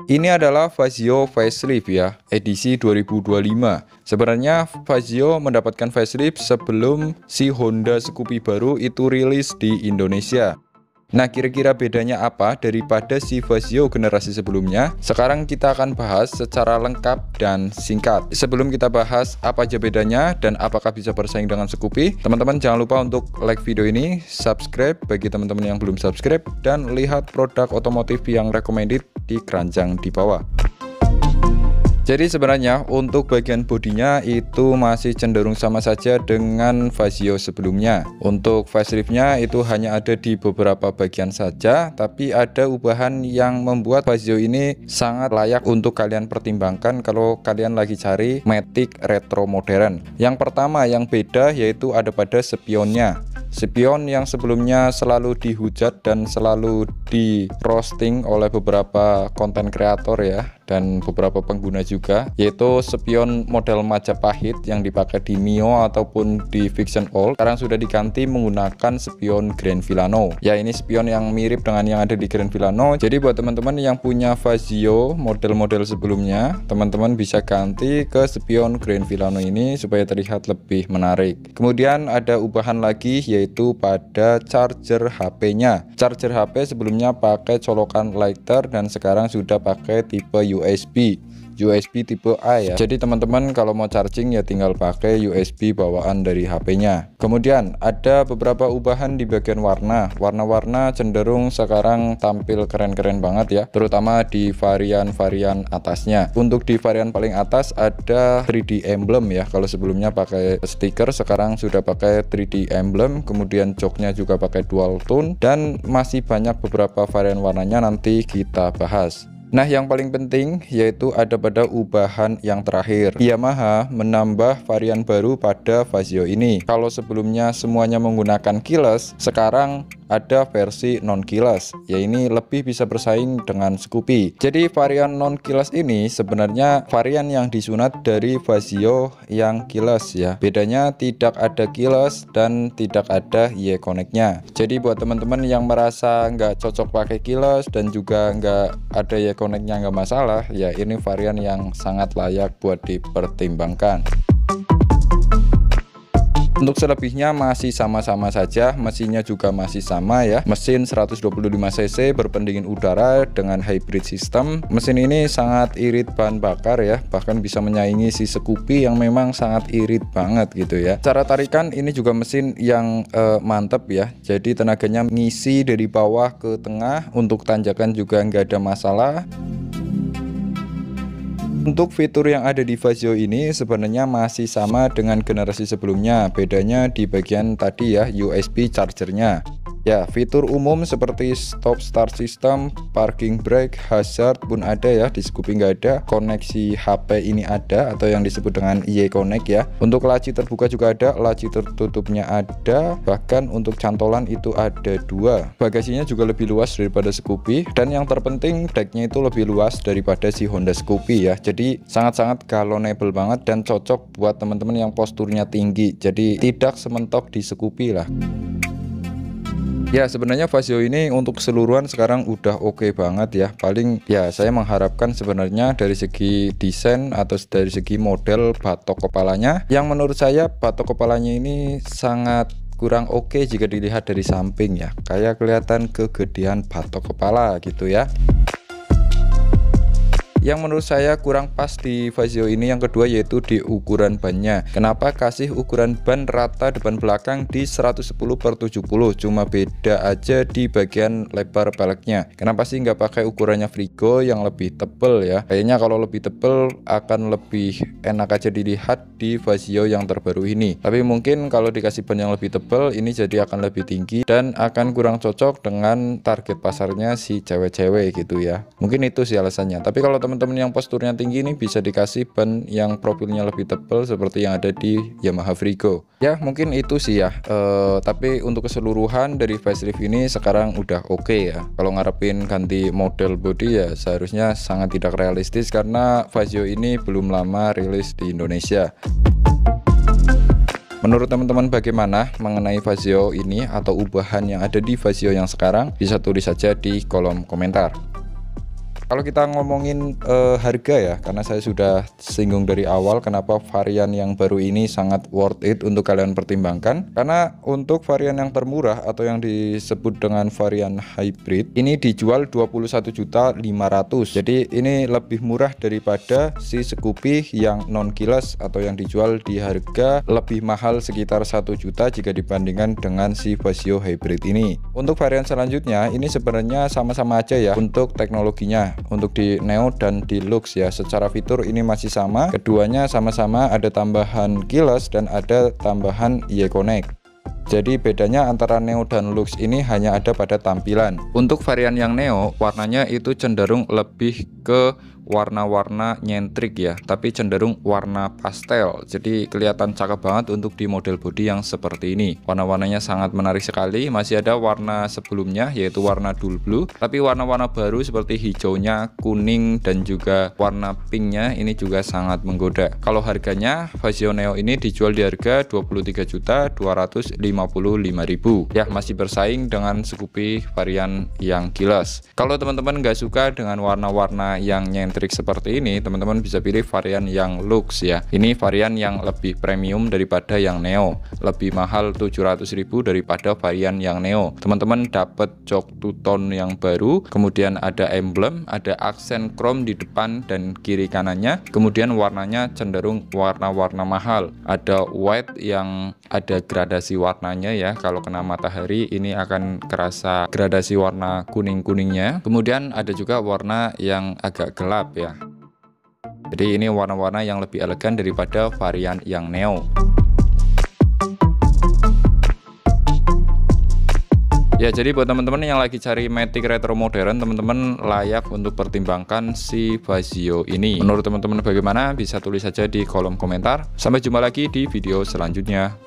Ini adalah Fazio facelift ya, edisi 2025. Sebenarnya Fazio mendapatkan facelift sebelum si Honda Scoopy baru itu rilis di Indonesia. Nah, kira-kira bedanya apa daripada si Fazio generasi sebelumnya? Sekarang kita akan bahas secara lengkap dan singkat. Sebelum kita bahas apa aja bedanya dan apakah bisa bersaing dengan Scoopy, teman-teman jangan lupa untuk like video ini, subscribe bagi teman-teman yang belum subscribe, dan lihat produk otomotif yang recommended di keranjang di bawah. Jadi sebenarnya untuk bagian bodinya itu masih cenderung sama saja dengan Fazio sebelumnya. Untuk faceliftnya itu hanya ada di beberapa bagian saja, tapi ada ubahan yang membuat Fazio ini sangat layak untuk kalian pertimbangkan kalau kalian lagi cari Matic retro modern. Yang pertama yang beda yaitu ada pada spionnya. Spion yang sebelumnya selalu dihujat dan selalu di roasting oleh beberapa konten kreator ya, dan beberapa pengguna juga, yaitu spion model Majapahit yang dipakai di Mio ataupun di Vision All sekarang sudah diganti menggunakan spion Grand Villano. Ya, ini spion yang mirip dengan yang ada di Grand Villano. Jadi buat teman-teman yang punya Fazio model-model sebelumnya, teman-teman bisa ganti ke spion Grand Villano ini supaya terlihat lebih menarik. Kemudian ada ubahan lagi yaitu pada charger HP-nya. Charger HP sebelumnya pakai colokan lighter dan sekarang sudah pakai tipe USB tipe A ya. Jadi teman-teman kalau mau charging ya tinggal pakai USB bawaan dari HP-nya. Kemudian ada beberapa ubahan di bagian warna. Warna-warna cenderung sekarang tampil keren-keren banget ya, terutama di varian-varian atasnya. Untuk di varian paling atas ada 3D emblem ya. Kalau sebelumnya pakai stiker, sekarang sudah pakai 3D emblem. Kemudian joknya juga pakai dual tone dan masih banyak beberapa varian warnanya, nanti kita bahas. Nah, yang paling penting yaitu ada pada ubahan yang terakhir. Yamaha menambah varian baru pada Fazio ini. Kalau sebelumnya semuanya menggunakan keyless, sekarang ada versi non keyless. Ya, ini lebih bisa bersaing dengan Scoopy. Jadi varian non keyless ini sebenarnya varian yang disunat dari Fazio yang keyless ya. Bedanya tidak ada keyless dan tidak ada Y-Connect-nya. Jadi buat teman-teman yang merasa nggak cocok pakai keyless dan juga nggak ada Y-Connect-nya nggak masalah, ya ini varian yang sangat layak buat dipertimbangkan. Untuk selebihnya masih sama-sama saja, mesinnya juga masih sama ya. Mesin 125 cc berpendingin udara dengan hybrid system. Mesin ini sangat irit bahan bakar ya, bahkan bisa menyaingi si Scoopy yang memang sangat irit banget gitu ya. Cara tarikan ini juga mesin yang mantep ya. Jadi tenaganya ngisi dari bawah ke tengah, untuk tanjakan juga nggak ada masalah. Untuk fitur yang ada di Fazio ini sebenarnya masih sama dengan generasi sebelumnya. Bedanya di bagian tadi ya, USB chargernya. Ya, fitur umum seperti stop start system, parking brake, hazard pun ada ya. Di Scoopy nggak ada. Koneksi HP ini ada, atau yang disebut dengan Y-Connect ya. Untuk laci terbuka juga ada, laci tertutupnya ada, bahkan untuk cantolan itu ada 2. Bagasinya juga lebih luas daripada Scoopy, dan yang terpenting decknya itu lebih luas daripada si Honda Scoopy ya. Jadi sangat-sangat galonable banget dan cocok buat teman-teman yang posturnya tinggi. Jadi tidak sementok di Scoopy lah. Ya, sebenarnya Fazio ini untuk keseluruhan sekarang udah oke banget ya. Paling ya saya mengharapkan sebenarnya dari segi desain atau dari segi model batok kepalanya, yang menurut saya batok kepalanya ini sangat kurang oke jika dilihat dari samping ya. Kayak kelihatan kegedean batok kepala gitu ya. Yang menurut saya kurang pas di Fazio ini yang kedua yaitu di ukuran bannya. Kenapa kasih ukuran ban rata depan belakang di 110/70, cuma beda aja di bagian lebar peleknya. Kenapa sih nggak pakai ukurannya Frigo yang lebih tebel ya? Kayaknya kalau lebih tebel akan lebih enak aja dilihat di Fazio yang terbaru ini. Tapi mungkin kalau dikasih ban yang lebih tebel ini jadi akan lebih tinggi dan akan kurang cocok dengan target pasarnya si cewek-cewek gitu ya. Mungkin itu sih alasannya. Tapi kalau teman-teman yang posturnya tinggi nih bisa dikasih ban yang profilnya lebih tebal seperti yang ada di Yamaha Frigo. Ya mungkin itu sih ya. Tapi untuk keseluruhan dari facelift ini sekarang udah oke ya. Kalau ngarepin ganti model body ya seharusnya sangat tidak realistis karena Fazio ini belum lama rilis di Indonesia. Menurut teman-teman bagaimana mengenai Fazio ini atau ubahan yang ada di Fazio yang sekarang? Bisa tulis saja di kolom komentar. Kalau kita ngomongin harga ya, karena saya sudah singgung dari awal kenapa varian yang baru ini sangat worth it untuk kalian pertimbangkan. Karena untuk varian yang termurah atau yang disebut dengan varian hybrid ini dijual 21.500.000. Jadi ini lebih murah daripada si Scoopy yang non keyless atau yang dijual di harga lebih mahal sekitar 1 juta jika dibandingkan dengan si Vazio hybrid ini. Untuk varian selanjutnya ini sebenarnya sama-sama aja ya untuk teknologinya. Untuk di Neo dan di Lux ya, secara fitur ini masih sama. Keduanya sama-sama ada tambahan keyless dan ada tambahan iConnect. Jadi bedanya antara Neo dan Lux ini hanya ada pada tampilan. Untuk varian yang Neo, warnanya itu cenderung lebih ke warna-warna nyentrik ya, tapi cenderung warna pastel. Jadi kelihatan cakep banget untuk di model body yang seperti ini. Warna-warnanya sangat menarik sekali. Masih ada warna sebelumnya yaitu warna dual blue, tapi warna-warna baru seperti hijaunya, kuning dan juga warna pinknya ini juga sangat menggoda. Kalau harganya Vazio Neo ini dijual di harga 23.255.000 ya, masih bersaing dengan Scoopy varian yang keyless. Kalau teman-teman nggak suka dengan warna-warna yang nyentrik seperti ini, teman-teman bisa pilih varian yang Lux ya. Ini varian yang lebih premium daripada yang Neo, lebih mahal 700.000 daripada varian yang Neo. Teman-teman dapat jok two-tone yang baru, kemudian ada emblem, ada aksen chrome di depan dan kiri kanannya, kemudian warnanya cenderung warna-warna mahal. Ada white yang ada gradasi warnanya ya, kalau kena matahari ini akan kerasa gradasi warna kuning-kuningnya. Kemudian ada juga warna yang agak gelap ya. Jadi ini warna-warna yang lebih elegan daripada varian yang Neo. Ya, jadi buat teman-teman yang lagi cari Matic retro modern, teman-teman layak untuk pertimbangkan si Vazio ini. Menurut teman-teman bagaimana? Bisa tulis saja di kolom komentar. Sampai jumpa lagi di video selanjutnya.